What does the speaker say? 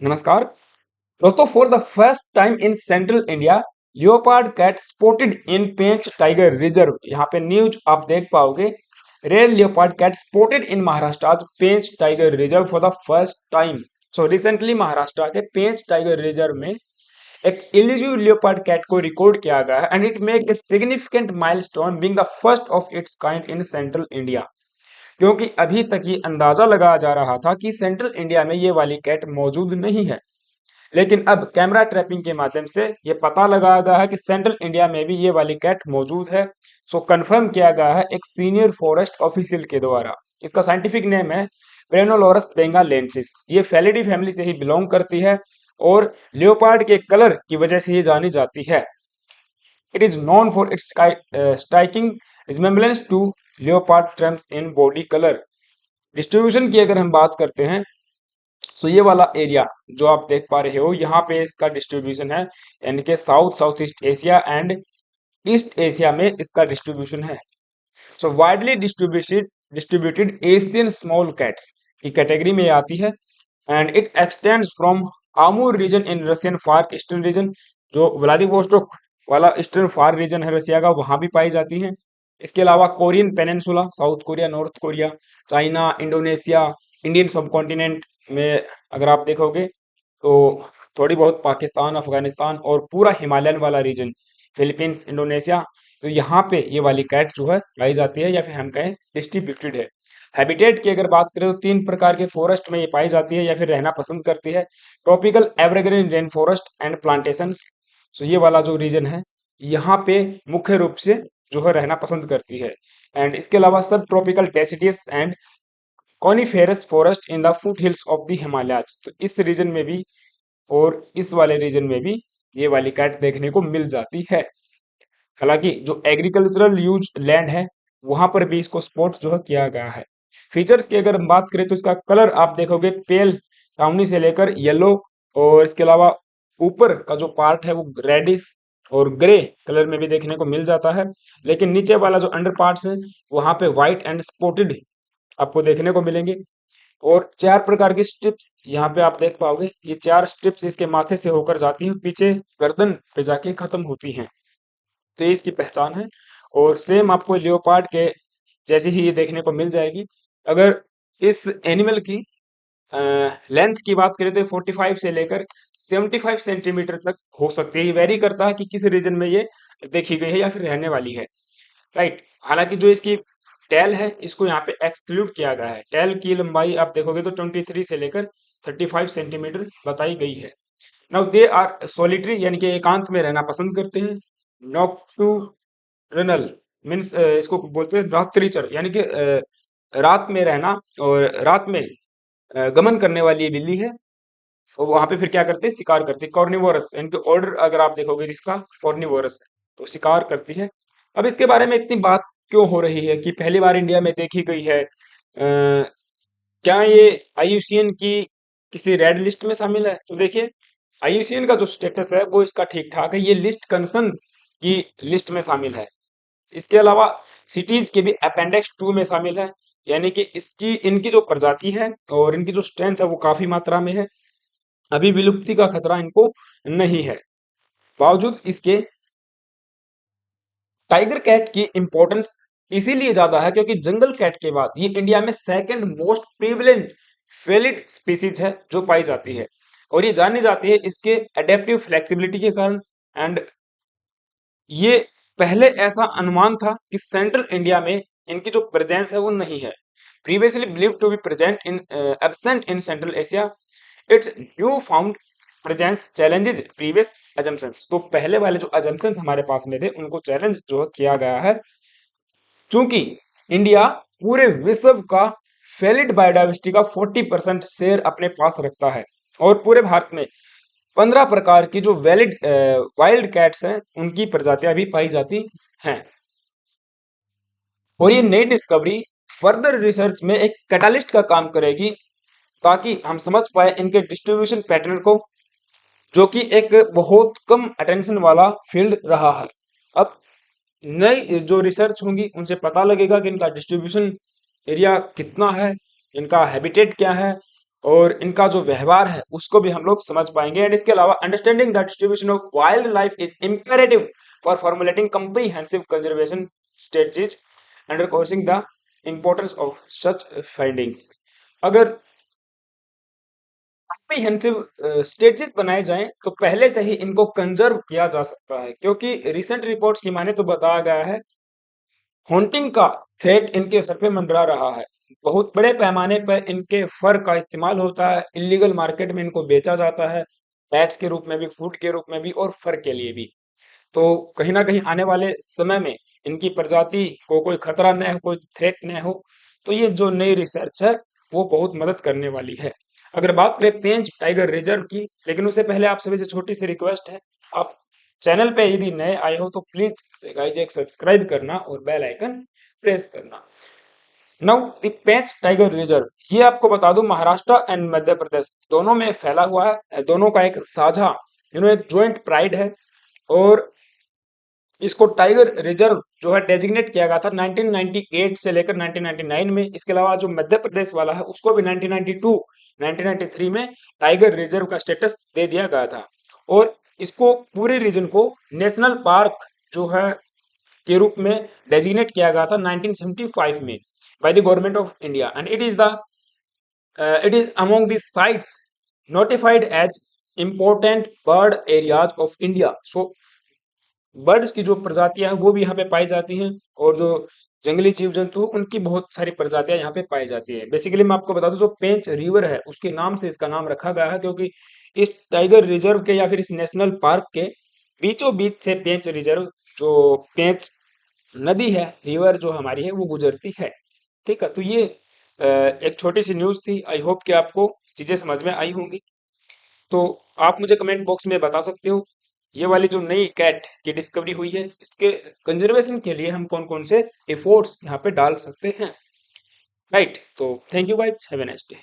नमस्कार दोस्तों। For the first time in central India leopard cat spotted in Pench tiger reserve. यहाँ पे news आप देख पाओगे। Rare leopard cat spotted in Maharashtra Pench tiger reserve for the first time. So recently Maharashtra के Pench tiger reserve में एक इलिजिबल लियोपार्ड कैट को record किया गया है and it make a significant milestone being the first of its kind in central India. क्योंकि अभी तक ये अंदाजा लगाया जा रहा था कि सेंट्रल इंडिया में ये वाली कैट मौजूद नहीं है, लेकिन अब कैमरा ट्रैपिंग के माध्यम से ये पता लगाया गया है कि सेंट्रल इंडिया में भी ये वाली कैट मौजूद है। सो कंफर्म किया गया है एक सीनियर फॉरेस्ट ऑफिशियल के द्वारा। इसका साइंटिफिक नेम है प्रेनोलोरस बेंगालेंसिस। ये फेलिडी फैमिली से ही बिलोंग करती है और लियोपार्ड के कलर की वजह से ये जानी जाती है। It is known for its striking resemblance to leopard trumps in body colour. Distribution की अगर हम बात करते हैं, सो ये वाला एरिया जो आप देख पा रहे हो, यहाँ पे इसका डिस्ट्रीब्यूशन है, यानी कि South South East Asia and East Asia में इसका डिस्ट्रीब्यूशन है। So widely distributed distributed Asian small cats की कैटेगरी में आती है and it extends from Amur region in Russian far eastern region. जो व्लादिवोस्टोक वाला ईस्टर्न फार रीजन है रशिया का, वहां भी पाई जाती हैं। इसके अलावा Korean peninsula, South Korea, North Korea, China, Indonesia, Indian subcontinent में अगर आप देखोगे तो थोड़ी बहुत पाकिस्तान, अफगानिस्तान और पूरा हिमालयन वाला रीजन, फिलीपींस, इंडोनेशिया, तो यहाँ पे ये वाली कैट जो है पाई जाती है या फिर हम कहें डिस्ट्रीब्यूटेड है। हैबिटेट की अगर बात करें तो तीन प्रकार के फॉरेस्ट में ये पाई जाती है या फिर रहना पसंद करती है। Tropical evergreen rain forest and plantations. So ये वाला जो रीजन है, यहाँ पे मुख्य रूप से जो है रहना पसंद करती है। एंड इसके अलावा सब tropical deciduous and coniferous forest in the foot hills of the Himalayas. तो इस रीजन में भी और इस वाले रीजन में भी ये वाली कैट देखने को मिल जाती है। हालांकि जो एग्रीकल्चरल यूज लैंड है, वहां पर भी इसको स्पॉट जो है किया गया है। फीचर्स की अगर हम बात करें तो इसका कलर आप देखोगे पेल ब्राउनी से लेकर येलो, और इसके अलावा ऊपर का जो पार्ट है वो रेडिश और ग्रे कलर में भी देखने को मिल जाता है। लेकिन नीचे वाला जो अंडर पार्ट्स है, वहां पे व्हाइट एंड स्पॉटेड आपको देखने को मिलेंगे। और चार प्रकार की स्ट्रिप्स यहाँ पे आप देख पाओगे। ये चार स्ट्रिप्स इसके माथे से होकर जाती हैं, पीछे गर्दन पे जाके खत्म होती हैं। तो ये इसकी पहचान है। और सेम आपको लियोपार्ड के जैसी ही ये देखने को मिल जाएगी। अगर इस एनिमल की लेंथ की बात करें तो 45 से लेकर 75 सेंटीमीटर तक हो सकती है। ये वेरी करता है कि किस रीजन में ये देखी गई है या फिर रहने वाली है। राइट। हालांकि जो इसकी टेल है, इसको यहाँ पे एक्सक्लूड किया गया है। टेल की लंबाई आप देखोगे तो 23 से लेकर 35 सेंटीमीटर बताई गई है। नाउ दे आर सॉलिटरी, यानी कि एकांत में रहना पसंद करते हैं। नॉक्टूरनल मीन्स इसको बोलते हैं रात्रिचर, यानी कि रात में रहना और रात में गमन करने वाली ये बिल्ली है। और वहां पे फिर क्या करते हैं, शिकार करते हैं। कॉर्निवोरस, यानी ऑर्डर अगर आप देखोगे इसका कॉर्निवोरस है, तो शिकार करती है। अब इसके बारे में इतनी बात क्यों हो रही है कि पहली बार इंडिया में देखी गई है, क्या ये आईयूसीएन की किसी रेड लिस्ट में शामिल है? तो देखिए, आईयूसीएन का जो स्टेटस है वो इसका ठीक ठाक है। ये लिस्ट कंसर्न की लिस्ट में शामिल है। इसके अलावा सिटीज के भी अपेंडिक्स 2 में शामिल है, यानी कि इसकी इनकी जो प्रजाति है और इनकी जो स्ट्रेंथ है वो काफी मात्रा में है। अभी विलुप्ति का खतरा इनको नहीं है। बावजूद इसके टाइगर कैट की इंपॉर्टेंस इसीलिए ज्यादा है क्योंकि जंगल कैट के बाद ये इंडिया में second most prevalent failed species है जो पाई जाती है। और ये जानी जाती है इसके एडेप्टिव फ्लेक्सिबिलिटी के कारण। एंड ये पहले ऐसा अनुमान था कि सेंट्रल इंडिया में इनकी जो प्रेजेंस है वो नहीं है। Previously believe to be present in absent in central Asia. It's new found presence challenges previous assumptions. तो पहले वाले जो अजम्पशंस हमारे पास में थे उनको चैलेंज जो किया गया है। चूंकि इंडिया पूरे विश्व का फेलिड बायोडाइवर्सिटी का 40% शेयर अपने पास रखता है और पूरे भारत में 15 प्रकार की जो वैलिड वाइल्ड कैट्स हैं उनकी प्रजातियां भी पाई जाती हैं। और ये नई डिस्कवरी फर्दर रिसर्च में एक कैटालिस्ट का काम करेगी ताकि हम समझ पाए इनके डिस्ट्रीब्यूशन पैटर्न को, जो कि एक बहुत कम अटेंशन वाला फील्ड रहा है। अब नई जो रिसर्च होंगी उनसे पता लगेगा कि इनका डिस्ट्रीब्यूशन एरिया कितना है, इनका हैबिटेट क्या है, और इनका जो व्यवहार है उसको भी हम लोग समझ पाएंगे। एंड इसके अलावा understanding the distribution of wild life is imperative for formulating comprehensive conservation strategies under कोर्सिंग the importance of such findings. अगर कॉम्प्रिहेंसिव स्ट्रेटजीज बनाए जाएं तो पहले से ही इनको कंजर्व किया जा सकता है, क्योंकि रिसेंट रिपोर्ट्स की माने तो बताया गया है हॉन्टिंग का थ्रेट इनके सर पे मंडरा रहा है। बहुत बड़े पैमाने पर इनके फर का इस्तेमाल होता है, इलीगल मार्केट में इनको बेचा जाता है, पैट्स के रूप में भी, फूड के रूप में भी और फर के लिए भी। तो कहीं ना कहीं आने वाले समय में इनकी प्रजाति को कोई खतरा न हो, कोई थ्रेट न हो, तो ये जो नई रिसर्च है वो बहुत मदद करने वाली है। अगर बात करें पेंच टाइगर रिजर्व की, लेकिन उससे पहले आप सभी से छोटी सी रिक्वेस्ट है, आप चैनल पे यदि नए आए हो तो प्लीज गाइज एक सब्सक्राइब करना और बेल आइकन प्रेस करना। Now the Pench tiger reserve, ये आपको बता दूं महाराष्ट्र एंड मध्य प्रदेश दोनों में फैला हुआ है, दोनों का एक साझा एक ज्वाइंट प्राइड है। और इसको टाइगर रिजर्व जो है डेजिग्नेट किया गया था 1998 से लेकर 1999 में। इसके अलावा जो मध्य प्रदेश वाला है उसको भी 1992 1993 में टाइगर रिजर्व का स्टेटस दे दिया गया था। और इसको पूरे रीजन को नेशनल पार्क जो है के रूप में डेजिग्नेट किया गया था 1975 में by the government of India. And it is among the sites notified as important bird areas of India. So birds की जो प्रजातियां हैं वो भी यहाँ पे पाई जाती हैं, और जो जंगली जीव जंतु उनकी बहुत सारी प्रजातियां यहाँ पे पाई जाती है। बेसिकली मैं आपको बता दूं जो पेंच रिवर है उसके नाम से इसका नाम रखा गया है, क्योंकि इस टाइगर रिजर्व के या फिर इस नेशनल पार्क के बीचों बीच से पेंच रिजर्व जो पेंच नदी है, रिवर जो हमारी है वो गुजरती है। ठीक है, तो ये एक छोटी सी न्यूज थी। आई होप कि आपको चीजें समझ में आई होंगी। तो आप मुझे कमेंट बॉक्स में बता सकते हो ये वाली जो नई कैट की डिस्कवरी हुई है इसके कंजर्वेशन के लिए हम कौन कौन से एफर्ट्स यहाँ पे डाल सकते हैं। राइट, तो thank you guys, have a nice day.